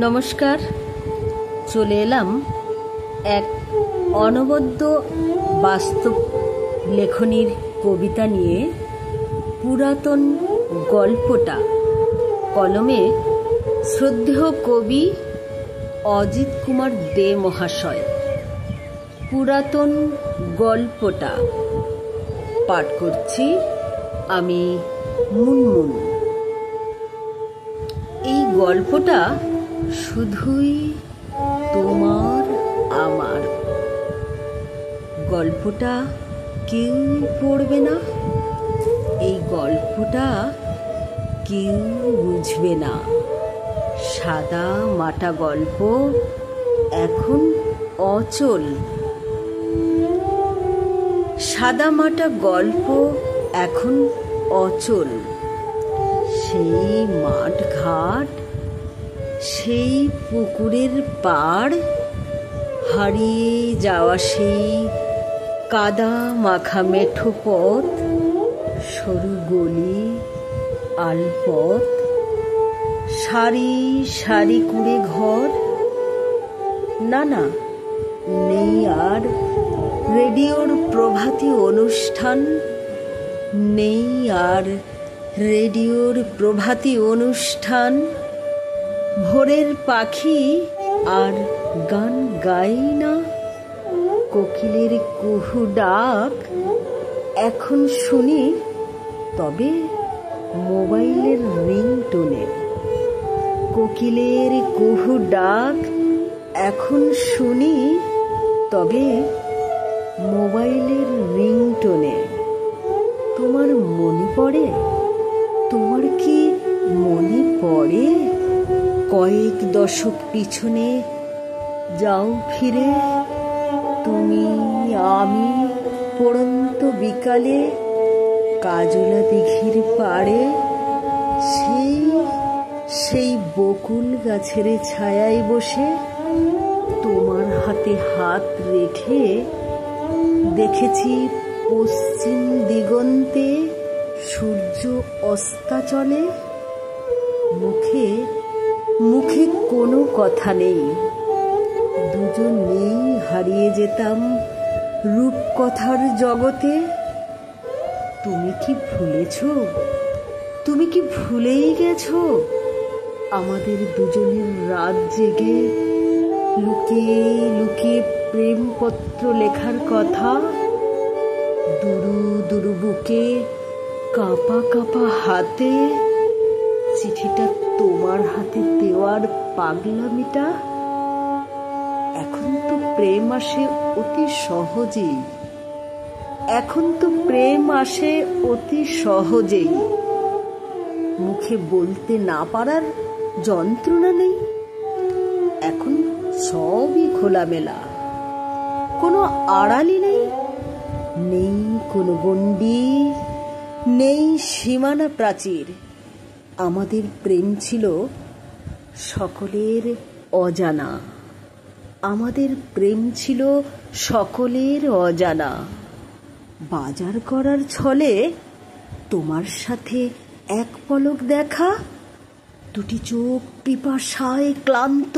নমস্কার, চলে এলাম এক অনবদ্য বাস্তব লেখনীর কবিতা নিয়ে। পুরাতন গল্পটা, কলমে শ্রদ্ধেয় কবি অজিত কুমার দে মহাশয়। পুরাতন গল্পটা পাঠ করছি আমি, মুনমুন। এই গল্পটা শুধুই তোমার আমার। গল্পটা কেউ পড়বে না, এই গল্পটা কেউ বুঝবে না। সাদা মাটা গল্প এখন অচল। সাদা মাটা গল্প এখন অচল। সেই মাঠ ঘাট, সেই পুকুরের পাড়, হারিয়ে যাওয়া সেই কাদা মাখা মেঠো পথ, সরু গলি আলপথ, সারি সারি কুড়ে ঘর। না না, নেই আর রেডিওর প্রভাতী অনুষ্ঠান, নেই আর রেডিওর প্রভাতী অনুষ্ঠান। ভোরের পাখি আর গান গাই না, কোকিলের কুহু ডাক এখন শুনি তবে মোবাইলের রিংটোনে। কোকিলের কুহু ডাক এখন শুনি তবে মোবাইলের রিংটোনে। তোমার মনে পড়ে? তোমার কি মনে পড়ে কয়েক দশক পিছনে? যাও ফিরে, তুমি আমি পড়ন্ত বিকালে কাজলা দিঘির পাড়ে, সেই বকুল গাছের ছায়ায় বসে তোমার হাতে হাত রেখে দেখেছি পশ্চিম দিগন্তে সূর্য অস্তাচলে। মুখে মুখে কোনো কথা নেই, দুজনেই হারিয়ে যেতাম রূপকথার জগতে। তুমি কি ভুলেছ? তুমি কি ভুলেই গেছো আমাদের দুজনের রাত জেগে লুকিয়ে লুকিয়ে প্রেমপত্র লেখার কথা? দুরু দুরু বুকে কাঁপা কাঁপা হাতে চিঠিটা তোমার হাতে দেওয়ার পাগলামিটা। এখন তো প্রেম আসে অতি সহজেই, এখন তো প্রেম আসে অতি সহজেই। মুখে বলতে না পারার যন্ত্রণা নেই, এখন সবই খোলামেলা, কোনো আড়ালি নেই, নেই কোনো গণ্ডি, নেই সীমানা প্রাচীর। আমাদের প্রেম ছিল সকলের অজানা, আমাদের প্রেম ছিল সকলের অজানা। বাজার করার ছলে তোমার সাথে এক পলক দেখা, দুটি চোখ পিপাসায় ক্লান্ত,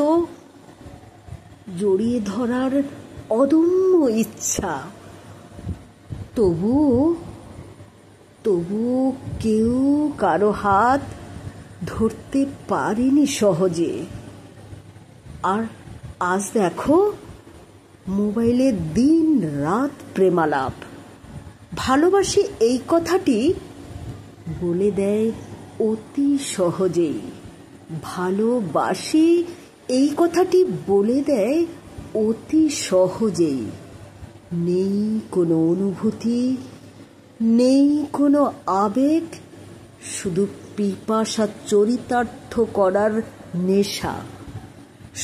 জড়িয়ে ধরার অদম্য ইচ্ছা। তবুও কেউ কারো হাত ধরতে পারেনি সহজে। আর আজ দেখো, মোবাইলে দিন রাত প্রেমালাপ। ভালোবাসি এই কথাটি বলে দেয় অতি সহজেই, ভালোবাসি এই কথাটি বলে দেয় অতি সহজেই। নেই কোনো অনুভূতি, নেই কোনো আবেগ, শুধু পিপাসা চরিতার্থ করার নেশা,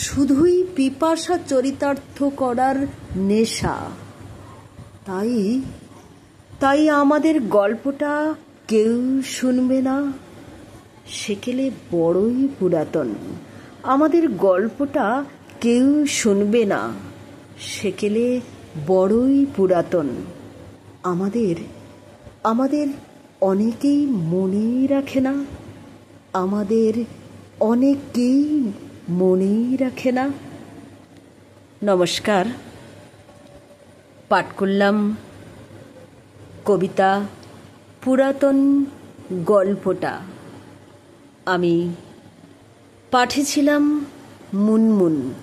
শুধুই পিপাসা চরিতার্থ করার নেশা। তাই আমাদের গল্পটা কেউ শুনবে না, সেকেলে বড়ই পুরাতন। আমাদের গল্পটা কেউ শুনবে না, সেকেলে বড়ই পুরাতন। আমাদের অনেকেই মনেই রাখে না, আমাদের অনেকেই মনেই রাখে না। নমস্কার, পাঠ করলাম কবিতা পুরাতন গল্পটা। আমি পাঠে ছিলাম মুনমুন।